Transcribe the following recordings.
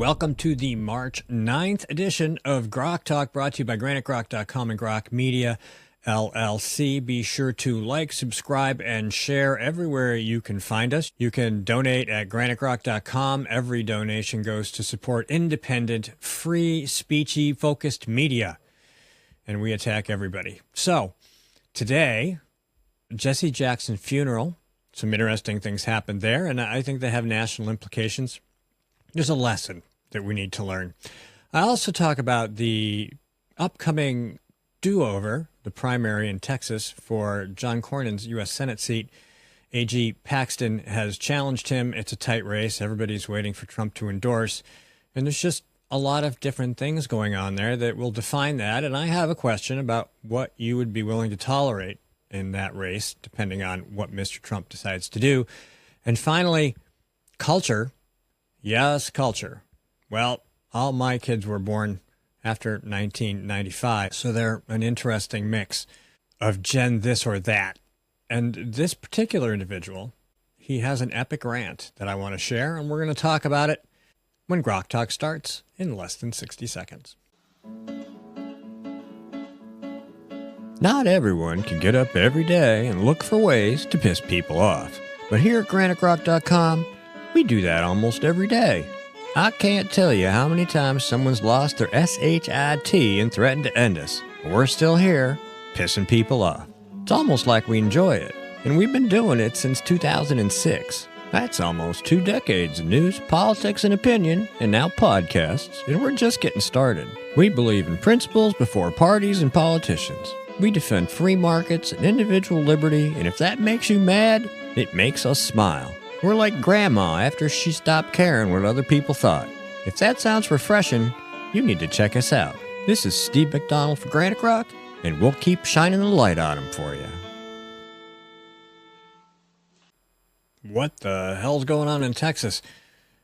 Welcome to the March 9th edition of GrokTALK, brought to you by GraniteGrok.com and Grok Media, LLC. Be sure to like, subscribe, and share everywhere you can find us. You can donate at GraniteGrok.com. Every donation goes to support independent, free, speechy, focused media. And we attack everybody. So, today, Jesse Jackson's funeral. Some interesting things happened there, and I think they have national implications. There's a lesson that we need to learn. I also talk about the upcoming do-over, the primary in Texas for John Cornyn's U.S. Senate seat. AG Paxton has challenged him. It's a tight race. Everybody's waiting for Trump to endorse. And there's just a lot of different things going on there that will define that. And I have a question about what you would be willing to tolerate in that race, depending on what Mr. Trump decides to do. And finally, culture. Yes, culture. Well, all my kids were born after 1995, so they're an interesting mix of gen this or that. And this particular individual, he has an epic rant that I want to share, and we're going to talk about it when GrokTALK starts in less than 60 seconds. Not everyone can get up every day and look for ways to piss people off. But here at GraniteGrok.com, we do that almost every day. I can't tell you how many times someone's lost their SHIT and threatened to end us. But we're still here, pissing people off. It's almost like we enjoy it. And we've been doing it since 2006. That's almost 2 decades of news, politics, and opinion, and now podcasts. And we're just getting started. We believe in principles before parties and politicians. We defend free markets and individual liberty, and if that makes you mad, it makes us smile. We're like Grandma after she stopped caring what other people thought. If that sounds refreshing, you need to check us out. This is Steve McDonald for Granite Grok, and we'll keep shining the light on them for you. What the hell's going on in Texas?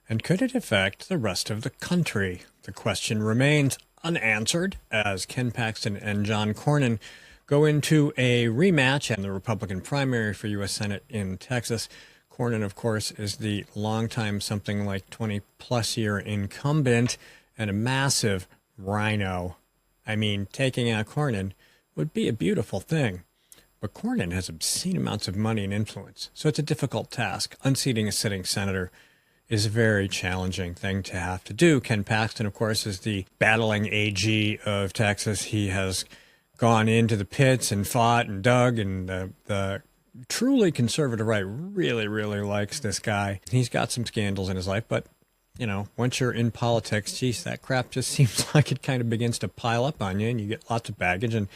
And could it affect the rest of the country? The question remains unanswered as Ken Paxton and John Cornyn go into a rematch in the Republican primary for U.S. Senate in Texas. Cornyn, of course, is the longtime, something like 20-plus year incumbent and a massive rhino. I mean, taking out Cornyn would be a beautiful thing. But Cornyn has obscene amounts of money and influence, so it's a difficult task. Unseating a sitting senator is a very challenging thing to have to do. Ken Paxton, of course, is the battling AG of Texas. He has gone into the pits and fought and dug, and the truly conservative right really, really likes this guy. He's got some scandals in his life, but, you know, once you're in politics, geez, that crap just seems like it kind of begins to pile up on you, and you get lots of baggage, and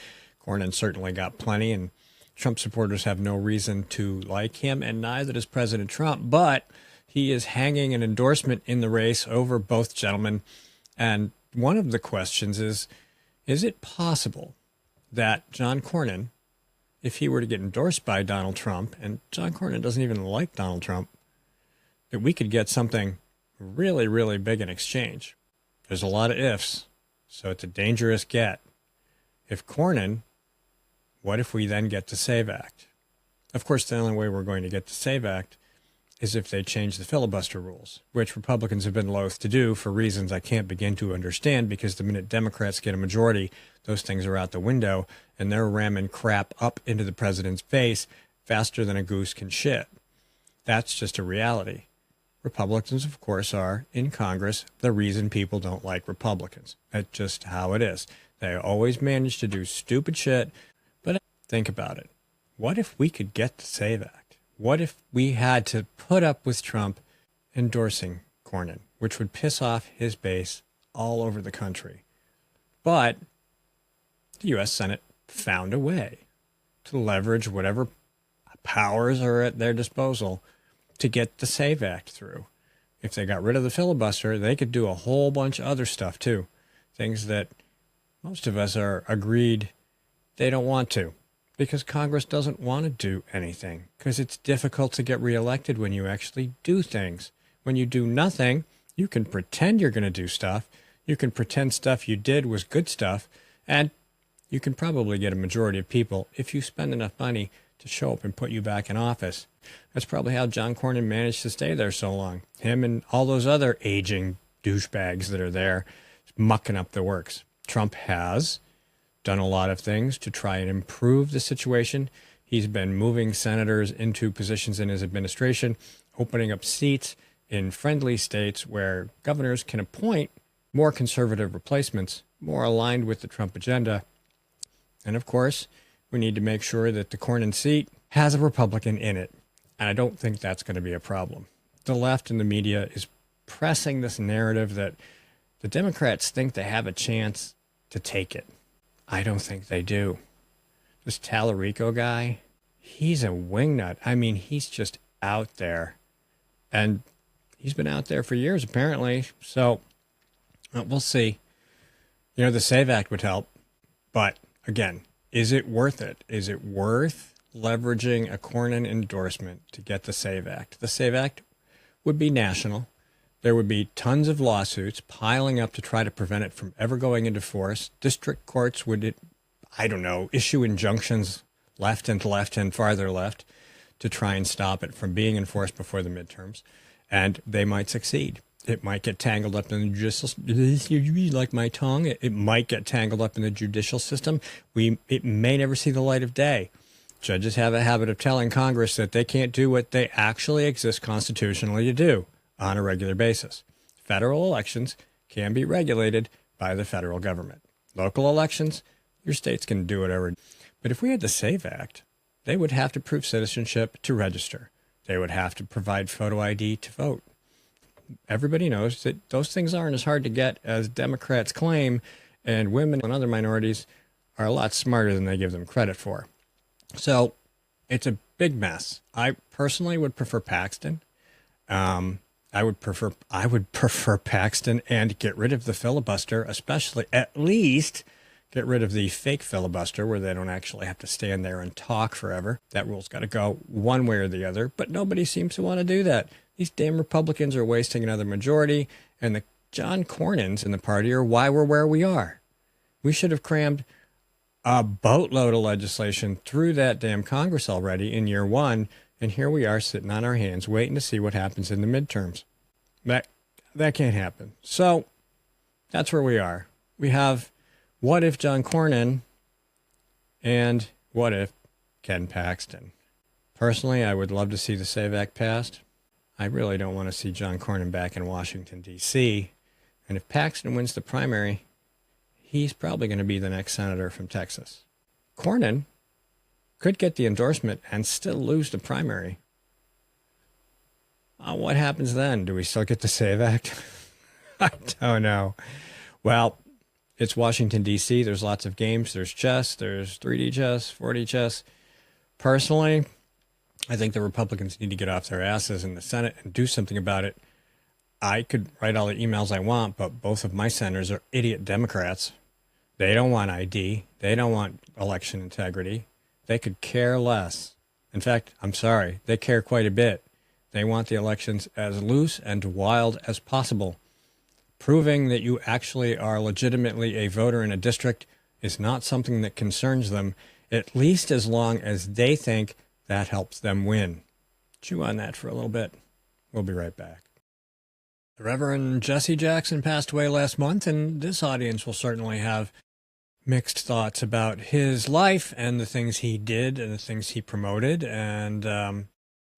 Cornyn certainly got plenty, and Trump supporters have no reason to like him, and neither does President Trump, but he is hanging an endorsement in the race over both gentlemen. And one of the questions is it possible that John Cornyn, if he were to get endorsed by Donald Trump, and John Cornyn doesn't even like Donald Trump, that we could get something really, really big in exchange? There's a lot of ifs, so it's a dangerous get. If Cornyn, what if we then get the SAVE Act? Of course, the only way we're going to get the SAVE Act is if they change the filibuster rules, which Republicans have been loath to do for reasons I can't begin to understand, because the minute Democrats get a majority, those things are out the window, and they're ramming crap up into the president's face faster than a goose can shit. That's just a reality. Republicans, of course, are, in Congress, the reason people don't like Republicans. That's just how it is. They always manage to do stupid shit, but think about it. What if we could get the SAVE Act? What if we had to put up with Trump endorsing Cornyn, which would piss off his base all over the country? But the U.S. Senate found a way to leverage whatever powers are at their disposal to get the SAVE Act through. If they got rid of the filibuster, they could do a whole bunch of other stuff too. Things that most of us are agreed they don't want to, because Congress doesn't want to do anything, because it's difficult to get reelected when you actually do things. When you do nothing, you can pretend you're going to do stuff. You can pretend stuff you did was good stuff, and you can probably get a majority of people, if you spend enough money, to show up and put you back in office. That's probably how John Cornyn managed to stay there so long. Him and all those other aging douchebags that are there mucking up the works. Trump has done a lot of things to try and improve the situation. He's been moving senators into positions in his administration, opening up seats in friendly states where governors can appoint more conservative replacements, more aligned with the Trump agenda. And of course, we need to make sure that the Cornyn seat has a Republican in it. And I don't think that's going to be a problem. The left and the media is pressing this narrative that the Democrats think they have a chance to take it. I don't think they do. This Tallarico guy, he's a wingnut. I mean, he's just out there. And he's been out there for years, apparently. So we'll see. You know, the SAVE Act would help. But again, is it worth it? Is it worth leveraging a Cornyn endorsement to get the SAVE Act? The SAVE Act would be national. There would be tons of lawsuits piling up to try to prevent it from ever going into force. District courts would, issue injunctions left and farther left to try and stop it from being enforced before the midterms. And they might succeed. It might get tangled up in the judicial, like my tongue, it might get tangled up in the judicial system. It may never see the light of day. Judges have a habit of telling Congress that they can't do what they actually exist constitutionally to do on a regular basis. Federal elections can be regulated by the federal government. Local elections, your states can do whatever. But if we had the SAVE Act, they would have to prove citizenship to register. They would have to provide photo ID to vote. Everybody knows that those things aren't as hard to get as Democrats claim, and women and other minorities are a lot smarter than they give them credit for. So it's a big mess. I personally would prefer Paxton. I would prefer Paxton and get rid of the filibuster, especially at least get rid of the fake filibuster where they don't actually have to stand there and talk forever. That rule's got to go one way or the other, but nobody seems to want to do that. These damn Republicans are wasting another majority, and the John Cornyns in the party are why we're where we are. We should have crammed a boatload of legislation through that damn Congress already in year one, and here we are sitting on our hands waiting to see what happens in the midterms. That can't happen. So that's where we are. We have what if John Cornyn and what if Ken Paxton. Personally, I would love to see the SAVE Act passed. I really don't want to see John Cornyn back in Washington, D.C. And if Paxton wins the primary, he's probably going to be the next senator from Texas. Cornyn could get the endorsement and still lose the primary. What happens then? Do we still get the SAVE Act? I don't know. Well, it's Washington, D.C. There's lots of games. There's chess. There's 3D chess, 4D chess. Personally, I think the Republicans need to get off their asses in the Senate and do something about it. I could write all the emails I want, but both of my senators are idiot Democrats. They don't want ID. They don't want election integrity. They could care less. In fact, I'm sorry, they care quite a bit. They want the elections as loose and wild as possible. Proving that you actually are legitimately a voter in a district is not something that concerns them, at least as long as they think that helps them win. Chew on that for a little bit. We'll be right back. The Reverend Jesse Jackson passed away last month, and this audience will certainly have mixed thoughts about his life and the things he did and the things he promoted. And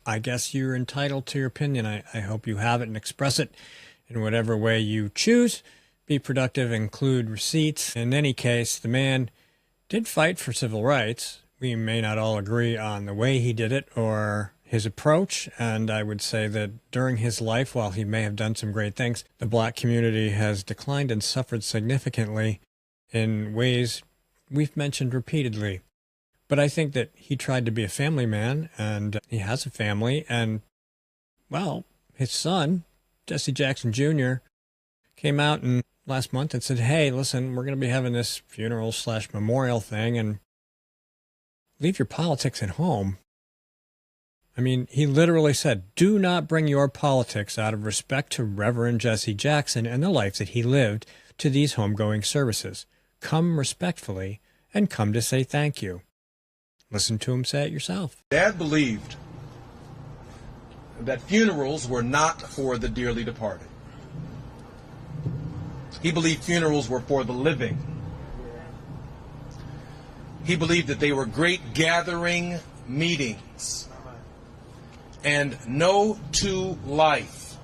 I guess you're entitled to your opinion. I hope you have it and express it in whatever way you choose. Be productive, include receipts. In any case, the man did fight for civil rights. We may not all agree on the way he did it or his approach, and I would say that during his life, while he may have done some great things, the black community has declined and suffered significantly in ways we've mentioned repeatedly. But I think that he tried to be a family man, and he has a family, and, well, his son, Jesse Jackson Jr., came out last month and said, hey, listen, we're going to be having this funeral/memorial thing, and leave your politics at home. I mean, he literally said, do not bring your politics out of respect to Reverend Jesse Jackson and the life that he lived to these homegoing services. Come respectfully and come to say thank you. Listen to him say it yourself. Dad believed that funerals were not for the dearly departed. He believed funerals were for the living. He believed that they were great gathering meetings. And no two lives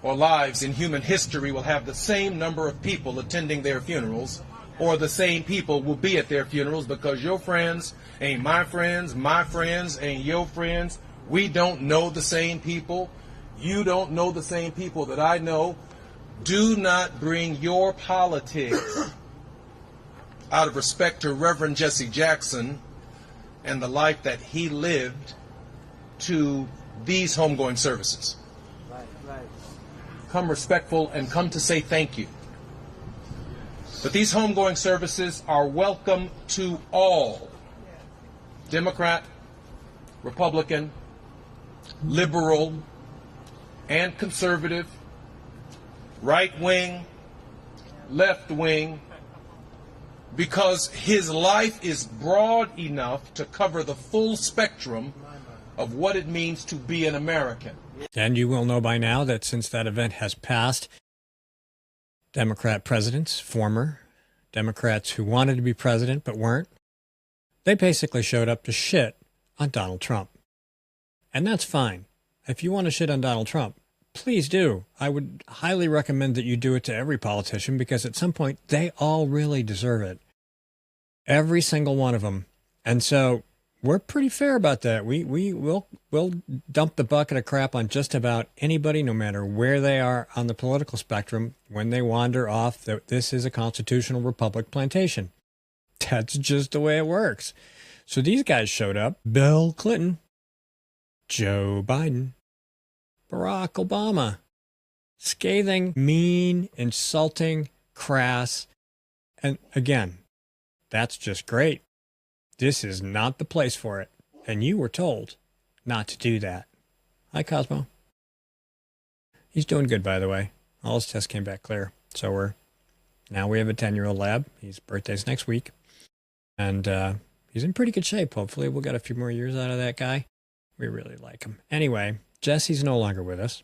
in human history will have the same number of people attending their funerals, or the same people will be at their funerals, because your friends ain't my friends ain't your friends. We don't know the same people. You don't know the same people that I know. Do not bring your politics out of respect to Reverend Jesse Jackson and the life that he lived to these homegoing services. Come respectful and come to say thank you. But these homegoing services are welcome to all. Democrat, Republican, liberal, and conservative, right wing, left wing, because his life is broad enough to cover the full spectrum of what it means to be an American. And you will know by now that since that event has passed, Democrat presidents, former Democrats who wanted to be president but weren't, they basically showed up to shit on Donald Trump. And that's fine. If you want to shit on Donald Trump, please do. I would highly recommend that you do it to every politician, because at some point they all really deserve it. Every single one of them. And so we're pretty fair about that. We'll dump the bucket of crap on just about anybody, no matter where they are on the political spectrum, when they wander off that this is a constitutional republic plantation. That's just the way it works. So these guys showed up. Bill Clinton, Joe Biden, Barack Obama. Scathing, mean, insulting, crass. And again, that's just great. This is not the place for it. And you were told not to do that. Hi, Cosmo. He's doing good, by the way. All his tests came back clear. So now we have a 10-year-old lab. His birthday's next week. And he's in pretty good shape. Hopefully we'll get a few more years out of that guy. We really like him. Anyway, Jesse's no longer with us.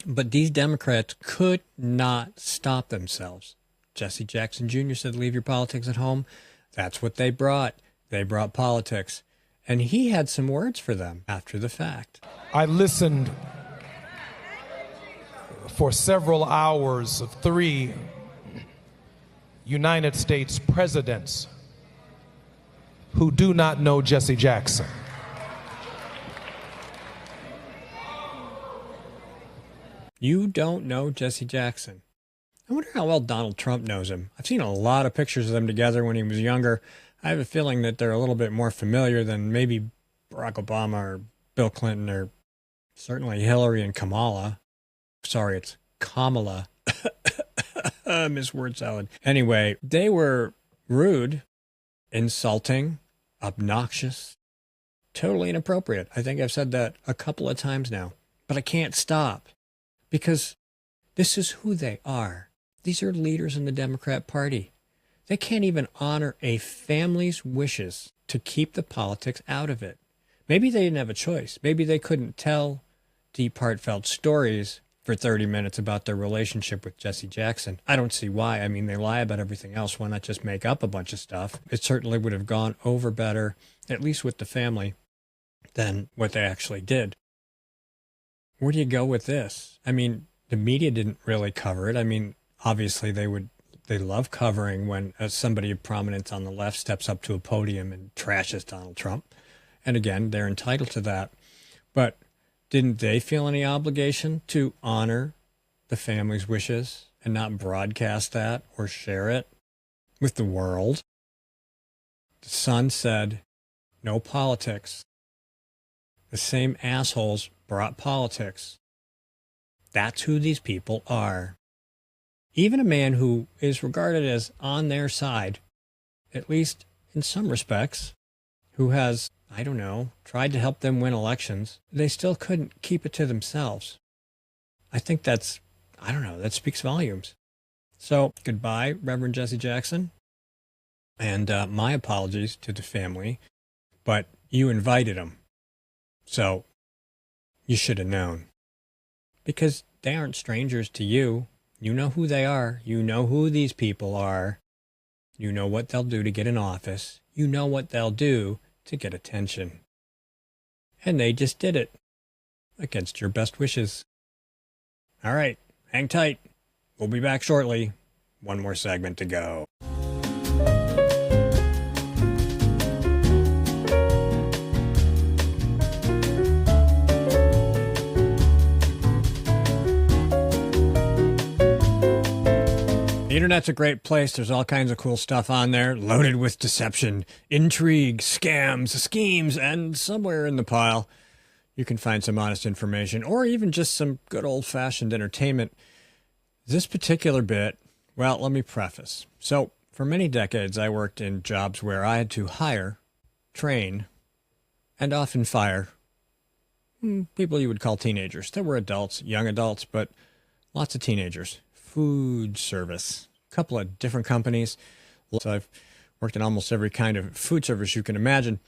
But these Democrats could not stop themselves. Jesse Jackson Jr. said, leave your politics at home. That's what they brought. They brought politics. And he had some words for them after the fact. I listened for several hours of 3 United States presidents who do not know Jesse Jackson. You don't know Jesse Jackson. I wonder how well Donald Trump knows him. I've seen a lot of pictures of them together when he was younger. I have a feeling that they're a little bit more familiar than maybe Barack Obama or Bill Clinton or certainly Hillary and Kamala. Sorry, it's Kamala. Miss Word Salad. Anyway, they were rude, insulting, obnoxious, totally inappropriate. I think I've said that a couple of times now, but I can't stop because this is who they are. These are leaders in the Democrat Party. They can't even honor a family's wishes to keep the politics out of it. Maybe they didn't have a choice. Maybe they couldn't tell deep, heartfelt stories for 30 minutes about their relationship with Jesse Jackson. I don't see why. I mean, they lie about everything else. Why not just make up a bunch of stuff? It certainly would have gone over better, at least with the family, than what they actually did. Where do you go with this? I mean, the media didn't really cover it. I mean, obviously they love covering when somebody of prominence on the left steps up to a podium and trashes Donald Trump. And again, they're entitled to that. But didn't they feel any obligation to honor the family's wishes and not broadcast that or share it with the world? The Sun said, no politics. The same assholes brought politics. That's who these people are. Even a man who is regarded as on their side, at least in some respects, who has, I don't know, tried to help them win elections, they still couldn't keep it to themselves. I think that's, I don't know, that speaks volumes. So, goodbye, Reverend Jesse Jackson. And my apologies to the family, but you invited them. So, you should have known. Because they aren't strangers to you. You know who they are. You know who these people are. You know what they'll do to get in office. You know what they'll do to get attention. And they just did it against your best wishes. All right, hang tight. We'll be back shortly. One more segment to go. The internet's a great place. There's all kinds of cool stuff on there, loaded with deception, intrigue, scams, schemes, and somewhere in the pile, you can find some honest information or even just some good old-fashioned entertainment. This particular bit, well, let me preface. So, for many decades, I worked in jobs where I had to hire, train, and often fire people you would call teenagers. There were adults, young adults, but lots of teenagers. Food service, a couple of different companies. So I've worked in almost every kind of food service you can imagine.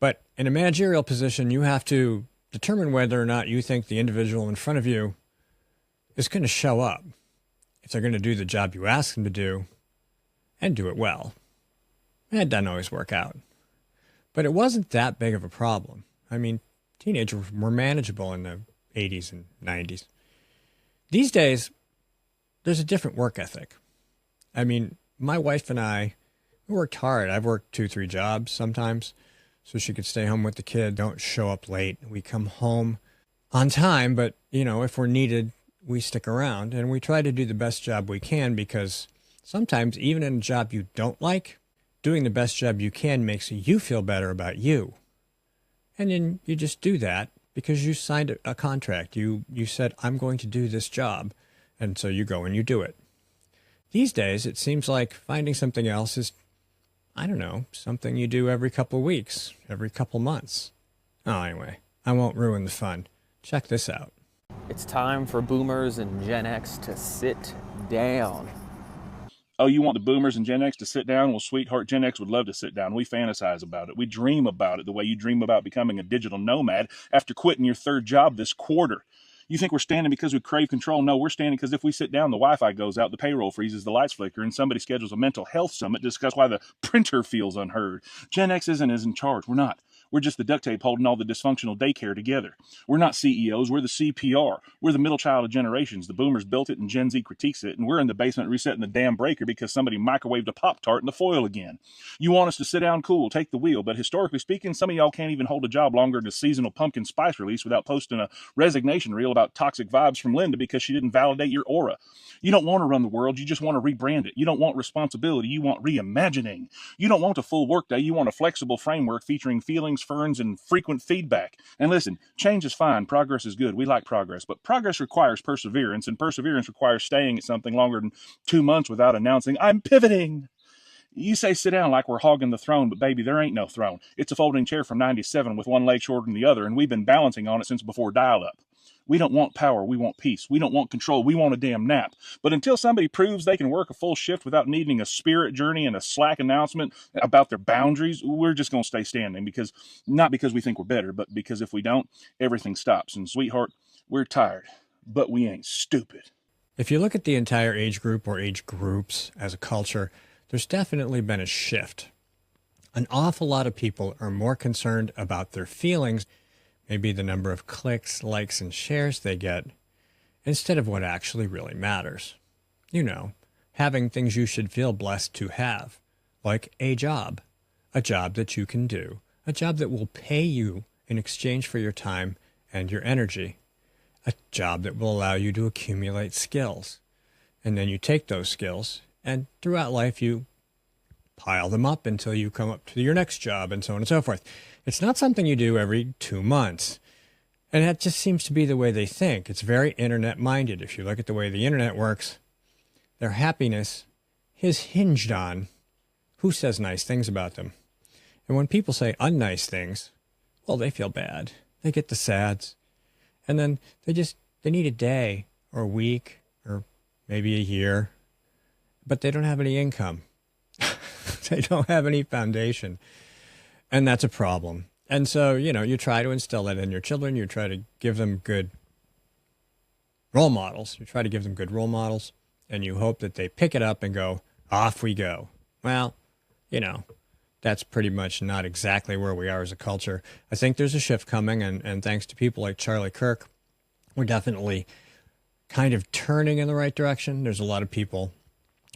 But in a managerial position, you have to determine whether or not you think the individual in front of you is going to show up, if they're going to do the job you ask them to do, and do it well. And it doesn't always work out. But it wasn't that big of a problem. I mean, teenagers were manageable in the 80s and 90s. These days, there's a different work ethic. I mean, my wife and I worked hard. I've worked 2-3 jobs sometimes, so she could stay home with the kid, don't show up late. We come home on time, but, you know, if we're needed, we stick around. And we try to do the best job we can because sometimes, even in a job you don't like, doing the best job you can makes you feel better about you. And then you just do that because you signed a contract. You said, I'm going to do this job. And so you go and you do it. These days, it seems like finding something else is, I don't know, something you do every couple of weeks, every couple months. Oh, anyway, I won't ruin the fun. Check this out. It's time for boomers and Gen X to sit down. Oh, you want the boomers and Gen X to sit down? Well, sweetheart, Gen X would love to sit down. We fantasize about it. We dream about it the way you dream about becoming a digital nomad after quitting your third job this quarter. You think we're standing because we crave control? No, we're standing because if we sit down, the Wi-Fi goes out, the payroll freezes, the lights flicker, and somebody schedules a mental health summit to discuss why the printer feels unheard. Gen X isn't in charge. We're not. We're just the duct tape holding all the dysfunctional daycare together. We're not CEOs. We're the CPR. We're the middle child of generations. The boomers built it and Gen Z critiques it, and we're in the basement resetting the damn breaker because somebody microwaved a Pop-Tart in the foil again. You want us to sit down cool, take the wheel, but historically speaking, some of y'all can't even hold a job longer than a seasonal pumpkin spice release without posting a resignation reel about toxic vibes from Linda because she didn't validate your aura. You don't want to run the world. You just want to rebrand it. You don't want responsibility. You want reimagining. You don't want a full workday. You want a flexible framework featuring feelings, ferns, and frequent feedback. And listen, change is fine. Progress is good. We like progress. But progress requires perseverance, and perseverance requires staying at something longer than 2 months without announcing, I'm pivoting. You say sit down like we're hogging the throne, but baby, there ain't no throne. It's a folding chair from 97 with one leg shorter than the other, and we've been balancing on it since before dial-up. We don't want power, we want peace. We don't want control, we want a damn nap. But until somebody proves they can work a full shift without needing a spirit journey and a Slack announcement about their boundaries, we're just going to stay standing because, not because we think we're better, but because if we don't, everything stops. And sweetheart, we're tired, but we ain't stupid. If you look at the entire age group or age groups as a culture, there's definitely been a shift. An awful lot of people are more concerned about their feelings, maybe the number of clicks, likes, and shares they get, instead of what actually really matters. You know, having things you should feel blessed to have, like a job that you can do, a job that will pay you in exchange for your time and your energy, a job that will allow you to accumulate skills. And then you take those skills, and throughout life you pile them up until you come up to your next job, and so on and so forth. It's not something you do every 2 months. And that just seems to be the way they think. It's very internet-minded. If you look at the way the internet works, their happiness is hinged on who says nice things about them. And when people say unnice things, well, they feel bad. They get the sads. And then they need a day or a week or maybe a year, but they don't have any income. They don't have any foundation. And that's a problem. And so, you know, you try to instill that in your children. You try to give them good role models. You try to give them good role models, and you hope that they pick it up and go, off we go. Well, you know, that's pretty much not exactly where we are as a culture. I think there's a shift coming, and thanks to people like Charlie Kirk, we're definitely kind of turning in the right direction. There's a lot of people,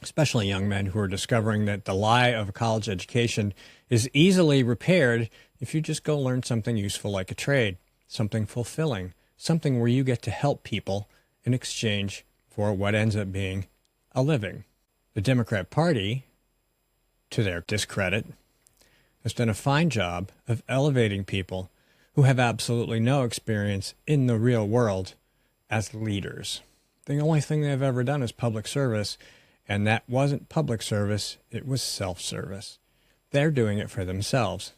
especially young men, who are discovering that the lie of a college education is easily repaired if you just go learn something useful like a trade, something fulfilling, something where you get to help people in exchange for what ends up being a living. The Democrat Party, to their discredit, has done a fine job of elevating people who have absolutely no experience in the real world as leaders. The only thing they've ever done is public service, and that wasn't public service, it was self-service. They're doing it for themselves,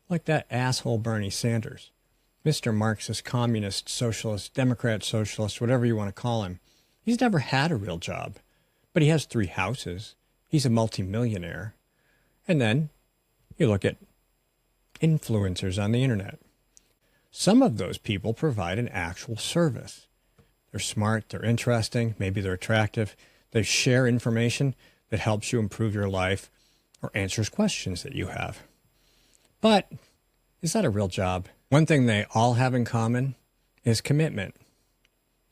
like that asshole Bernie Sanders. Mr. Marxist, communist, socialist, Democrat socialist, whatever you want to call him. He's never had a real job, but he has 3 houses. He's a multimillionaire. And then you look at influencers on the internet. Some of those people provide an actual service. They're smart, they're interesting, maybe they're attractive. They share information that helps you improve your life or answers questions that you have. But is that a real job? One thing they all have in common is commitment.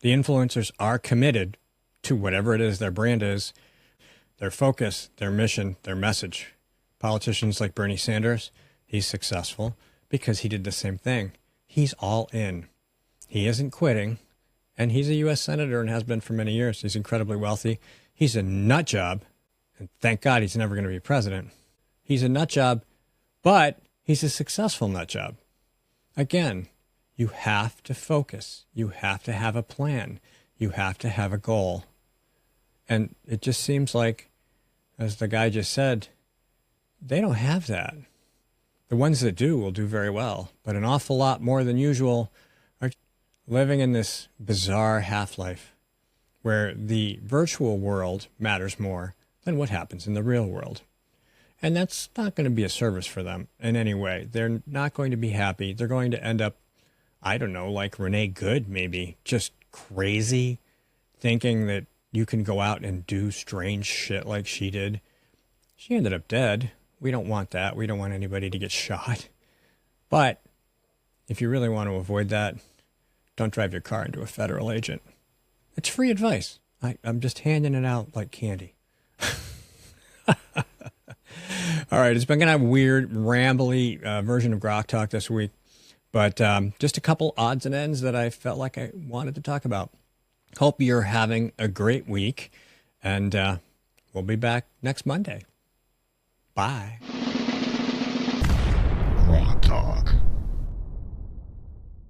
The influencers are committed to whatever it is their brand is, their focus, their mission, their message. Politicians like Bernie Sanders, he's successful because he did the same thing. He's all in. He isn't quitting, and he's a U.S. Senator and has been for many years. He's incredibly wealthy. He's a nut job, and thank God he's never going to be president. He's a nut job, but he's a successful nut job. Again, you have to focus. You have to have a plan. You have to have a goal. And it just seems like, as the guy just said, they don't have that. The ones that do will do very well, but an awful lot more than usual are living in this bizarre half-life where the virtual world matters more than what happens in the real world. And that's not going to be a service for them in any way. They're not going to be happy. They're going to end up, I don't know, like Renee Good maybe, just crazy, thinking that you can go out and do strange shit like she did. She ended up dead. We don't want that. We don't want anybody to get shot. But if you really want to avoid that, don't drive your car into a federal agent. It's free advice. I'm just handing it out like candy. All right, it's been kind of a weird, rambly version of GrokTALK this week, but just a couple odds and ends that I felt like I wanted to talk about. Hope you're having a great week, and we'll be back next Monday. Bye.